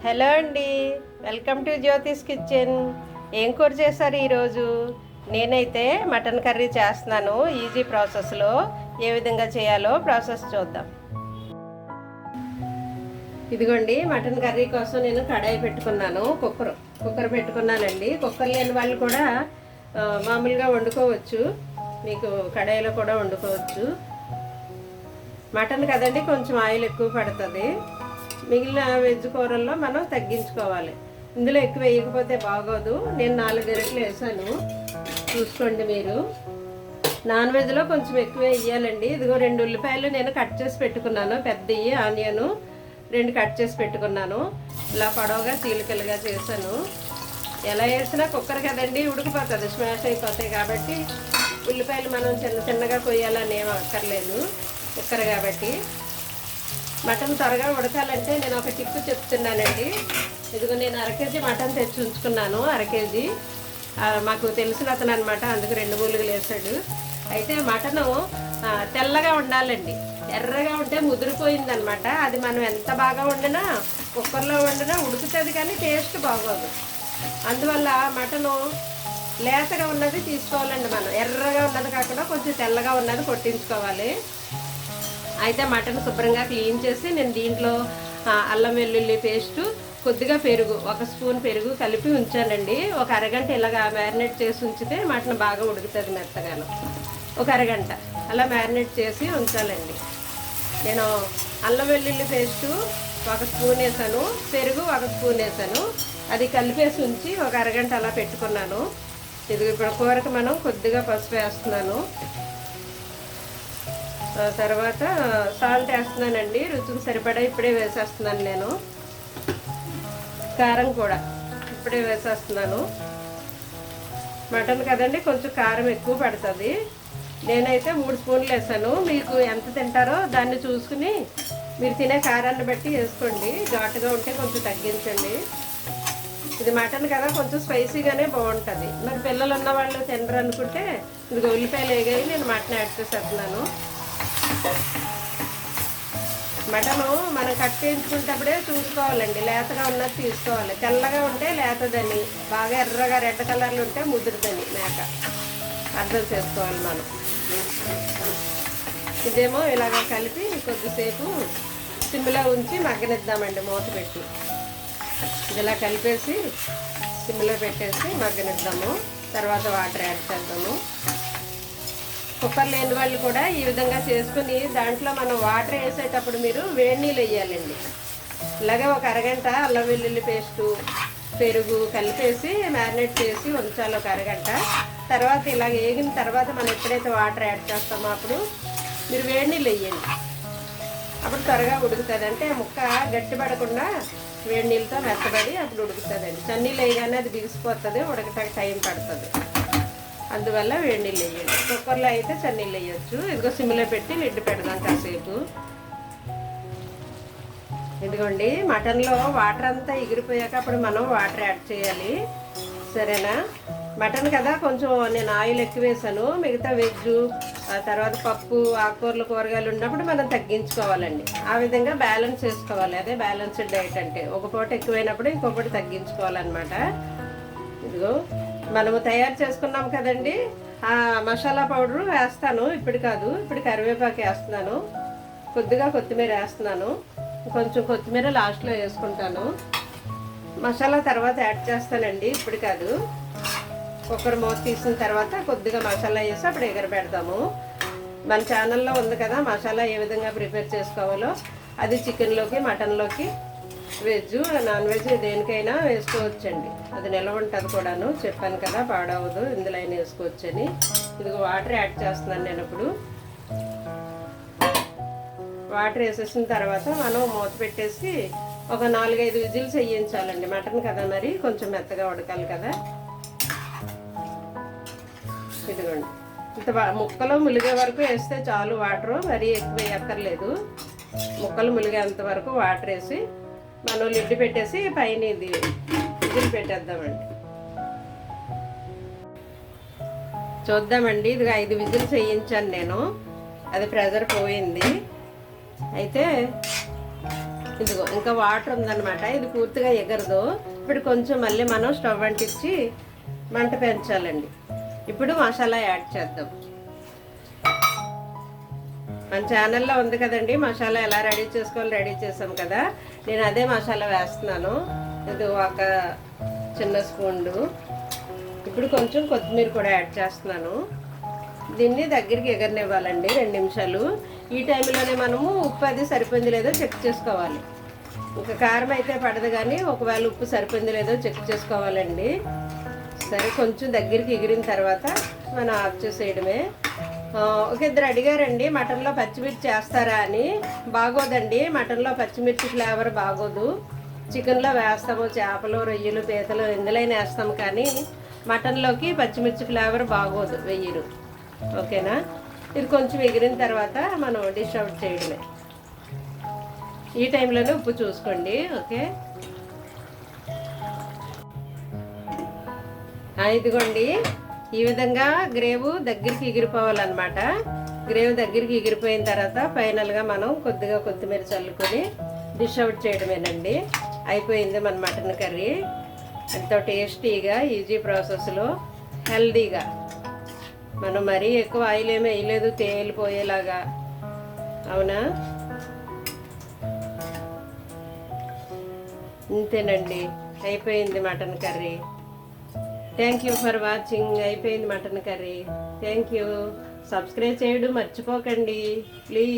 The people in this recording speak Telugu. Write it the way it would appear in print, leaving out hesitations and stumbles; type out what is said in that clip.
హలో అండి, వెల్కమ్ టు జ్యోతిష్ కిచెన్. ఏం కూర చేశారు ఈరోజు? నేనైతే మటన్ కర్రీ చేస్తున్నాను. ఈజీ ప్రాసెస్లో ఏ విధంగా చేయాలో ప్రాసెస్ చూద్దాం. ఇదిగోండి, మటన్ కర్రీ కోసం నేను కడాయి పెట్టుకున్నాను. కుక్కర్ పెట్టుకున్నానండి. కుక్కర్ లేని వాళ్ళు కూడా మామూలుగా వండుకోవచ్చు. మీకు కడాయిలో కూడా వండుకోవచ్చు. మటన్ కదండి, కొంచెం ఆయిల్ ఎక్కువ పడుతుంది. మిగిలిన వెజ్ కూరల్లో మనం తగ్గించుకోవాలి. ఇందులో ఎక్కువ వేయకపోతే బాగోదు. నేను 4 గరిటెలు వేసాను, చూసుకోండి మీరు. నాన్ వెజ్లో కొంచెం ఎక్కువ వేయాలండి. ఇదిగో 2 ఉల్లిపాయలు నేను కట్ చేసి పెట్టుకున్నాను. పెద్దవి ఆనియన్ 2 కట్ చేసి పెట్టుకున్నాను. ఇలా పొడవుగా చీలికలుగా చేశాను. ఎలా వేసినా కుక్కర్ కదండి, ఉడికిపోతుంది, స్మాష్ అయిపోతాయి. కాబట్టి ఉల్లిపాయలు మనం చిన్నగా కొయ్యాలని ఏం అక్కర్లేదు, కుక్కర్ కాబట్టి. మటన్ త్వరగా ఉడకాలంటే నేను ఒక టిప్పు చెప్తున్నానండి. ఇదిగో నేను 1/2 కేజీ మటన్ తెచ్చి ఉంచుకున్నాను. 1/2 కేజీ మాకు తెలిసిన అతను అనమాట, అందుకు 2 మూలుగులు వేసాడు. అయితే మటను తెల్లగా ఉండాలండి. ఎర్రగా ఉంటే ముదిరిపోయిందనమాట. అది మనం ఎంత బాగా వండినా, కుక్కర్లో వండినా ఉడుకుతుంది, కానీ టేస్ట్ బాగోదు. అందువల్ల మటను లేతగా ఉన్నది తీసుకోవాలండి. మనం ఎర్రగా ఉన్నది కాకుండా కొంచెం తెల్లగా ఉన్నది కొట్టించుకోవాలి. అయితే మటన్ శుభ్రంగా క్లీన్ చేసి నేను దీంట్లో అల్లం వెల్లుల్లి పేస్టు, కొద్దిగా పెరుగు, 1 స్పూన్ పెరుగు కలిపి ఉంచానండి. ఒక అరగంట ఇలాగా మ్యారినేట్ చేసి ఉంచితే మటన్ బాగా ఉడుకుతుంది మెత్తగాను. ఒక అరగంట అలా మ్యారినేట్ చేసి ఉంచాలండి. నేను అల్లం వెల్లుల్లి పేస్టు 1 స్పూన్ వేసాను, పెరుగు 1 స్పూన్ వేసాను. అది కలిపేసి ఉంచి ఒక అరగంట అలా పెట్టుకున్నాను. ఇది ఇప్పుడు కూరకు మనం కొద్దిగా పసుపు వేస్తున్నాను. తర్వాత సాల్ట్ వేస్తున్నానండి, రుచికి సరిపడా ఇప్పుడే వేసేస్తున్నాను. నేను కారం కూడా ఇప్పుడే వేసేస్తున్నాను. మటన్ కదండి, కొంచెం కారం ఎక్కువ పడుతుంది. నేనైతే 3 స్పూన్లు వేసాను. మీకు ఎంత తింటారో దాన్ని చూసుకుని మీరు తినే కారాన్ని బట్టి వేసుకోండి. ఘాటుగా ఉంటే కొంచెం తగ్గించండి. ఇది మటన్ కదా, కొంచెం స్పైసీగానే బాగుంటుంది. మరి పిల్లలు ఉన్న వాళ్ళు తినరు అనుకుంటే ఇది ఉల్లిపాయలు వేగాయి, నేను మటన్ యాడ్ చేసేస్తున్నాను. మటను మనం కట్ చేయించుకునేటప్పుడే చూసుకోవాలండి, లేతగా ఉన్నది తీసుకోవాలి. తెల్లగా ఉంటే లేతదని, బాగా ఎర్రగా రెడ్ కలర్లు ఉంటే ముదురుదని మేక అర్థం చేసుకోవాలి మనం. ఇదేమో ఇలాగ కలిపి కొద్దిసేపు సిమ్లో ఉంచి మగ్గనిద్దామండి, మూత పెట్టి. ఇలా కలిపేసి సిమ్లో పెట్టేసి మగ్గనిద్దాము. తర్వాత వాటర్ యాడ్ చేద్దాము. కుక్కర్ లేని వాళ్ళు కూడా ఈ విధంగా చేసుకుని దాంట్లో మనం వాటర్ వేసేటప్పుడు మీరు వేడి నీళ్ళు వేయాలండి. ఇలాగే ఒక అరగంట అల్లం వెల్లుల్లి పేస్టు, పెరుగు కలిపేసి మ్యారినేట్ చేసి ఉంచాలి ఒక అరగంట. తర్వాత ఇలాగ వేగిన తర్వాత మనం ఎప్పుడైతే వాటర్ యాడ్ చేస్తామో అప్పుడు మీరు వేడి నీళ్ళు వేయండి. అప్పుడు త్వరగా ఉడుకుతుంది. అంటే ముక్క గట్టిపడకుండా వేడి నీళ్ళతో మెత్తబడి అప్పుడు ఉడుకుతుందండి. చన్నీళ్ళు వేయగానే అది బిగిసిపోతుంది, ఉడకటానికి టైం పడుతుంది. అందువల్ల వేడి నీళ్ళు వేయండి. కుక్కర్లో అయితే చన్నీళ్ళు వేయచ్చు. ఇదిగో సిమ్లో పెట్టి లిడ్ పెడదాం కాసేపు. ఇదిగోండి, మటన్లో వాటర్ అంతా ఎగిరిపోయాక అప్పుడు మనం వాటర్ యాడ్ చేయాలి, సరేనా? మటన్ కదా, కొంచెం నేను ఆయిల్ ఎక్కువ వేసాను. మిగతా వెజ్ తర్వాత పప్పు, ఆకుకూరలు, కూరగాయలు ఉన్నప్పుడు మనం తగ్గించుకోవాలండి. ఆ విధంగా బ్యాలెన్స్ చేసుకోవాలి. అదే బ్యాలెన్స్డ్ డైట్ అంటే. ఒక పూట ఎక్కువైనప్పుడు ఇంకొకటి తగ్గించుకోవాలన్నమాట. ఇదిగో మనము తయారు చేసుకున్నాం కదండి, ఆ మసాలా పౌడరు వేస్తాను. ఇప్పుడు కాదు, ఇప్పుడు కరివేపాకు వేస్తున్నాను, కొద్దిగా కొత్తిమీర వేస్తున్నాను. కొంచెం కొత్తిమీర లాస్ట్లో వేసుకుంటాను. మసాలా తర్వాత యాడ్ చేస్తానండి, ఇప్పుడు కాదు. కుక్కర్ మూత తీసిన తర్వాత కొద్దిగా మసాలా వేసి అప్పుడు ఎగరబెడతాము. మన ఛానల్లో ఉంది కదా మసాలా ఏ విధంగా ప్రిపేర్ చేసుకోవాలో. అది చికెన్లోకి, మటన్లోకి, వెజ్, నాన్ వెజ్ దేనికైనా వేసుకోవచ్చండి. అది నిల్వ ఉంటుంది కూడాను, చెప్పాను కదా, పాడవదు. ఇందులో అయినా వేసుకోవచ్చని. ఇదిగో వాటర్ యాడ్ చేస్తున్నాను నేను ఇప్పుడు. వాటర్ వేసేసిన తర్వాత మనం మూత పెట్టేసి ఒక 4-5 విజిల్స్ వేయించాలండి. మటన్ కదా, మరి కొంచెం మెత్తగా ఉడకాలి కదా. ఇదిగోండి, ఇంత ముక్కలు ములిగే వరకు వేస్తే చాలు. వాటరు మరీ ఎక్కువ వేయక్కర్లేదు. ముక్కలు ములిగేంత వరకు వాటర్ వేసి మనం లిడ్ పెట్టేసి పైన ఇది విజిల్ పెట్టేద్దామండి. చూద్దామండి. ఇది 5 విజిల్స్ వేయించాను నేను, అది ప్రెజర్ పోయింది. అయితే ఇదిగో ఇంకా వాటర్ ఉందన్నమాట, ఇది పూర్తిగా ఎగరదు. ఇప్పుడు కొంచెం మళ్ళీ మనం స్టవ్ అంటించి మంట పెంచాలండి. ఇప్పుడు మసాలా యాడ్ చేద్దాం. మన ఛానల్లో ఉంది కదండి మసాలా ఎలా రెడీ చేసుకోవాలి, రెడీ చేసాం కదా. నేను అదే మసాలా వేస్తున్నాను. ఇది ఒక చిన్న స్పూన్లు. ఇప్పుడు కొంచెం కొత్తిమీర కూడా యాడ్ చేస్తున్నాను. దీన్ని దగ్గరికి ఎగరనివ్వాలండి 2 నిమిషాలు. ఈ టైంలోనే మనము ఉప్పు అది సరిపోయింది లేదో చెక్ చేసుకోవాలి. ఇంకా కారం అయితే పడదు, కానీ ఒకవేళ ఉప్పు సరిపోయింది లేదో చెక్ చేసుకోవాలండి. సరే, కొంచెం దగ్గరికి ఎగిరిన తర్వాత మనం ఆఫ్ చేసేయడమే. ఒక ఇద్దరు అడిగారండి మటన్లో పచ్చిమిర్చి వేస్తారా అని. బాగోదండి, మటన్లో పచ్చిమిర్చి ఫ్లేవర్ బాగోదు. చికెన్లో వేస్తాము, చేపలు, రొయ్యలు, పీతలు ఎందులోనే వేస్తాం, కానీ మటన్లోకి పచ్చిమిర్చి ఫ్లేవర్ బాగోదు, వెయ్యరు. ఓకేనా? ఇది కొంచెం ఎగిరిన తర్వాత మనం డిష్ అవుట్ చేయడమే. ఈ టైంలోనే ఉప్పు చూసుకోండి. ఓకే, ఇదిగోండి ఈ విధంగా గ్రేవ్ దగ్గరికి ఎగిరిపోవాలన్నమాట. గ్రేవ్ దగ్గరికి ఎగిరిపోయిన తర్వాత ఫైనల్గా మనం కొద్దిగా కొత్తిమీర చల్లుకొని డిష్ అవుట్ చేయడమేనండి. అయిపోయింది మన మటన్ కర్రీ. ఎంతో టేస్టీగా, ఈజీ ప్రాసెస్లో, హెల్దీగా. మనం మరీ ఎక్కువ ఆయిల్ ఏమీ వేయలేదు తేలిపోయేలాగా. అవునా? ఇంతేనండి, అయిపోయింది mutton curry. Thank you for watching. అయిపోయింది mutton curry. Thank you. Subscribe చేయడం మర్చిపోకండి ప్లీజ్.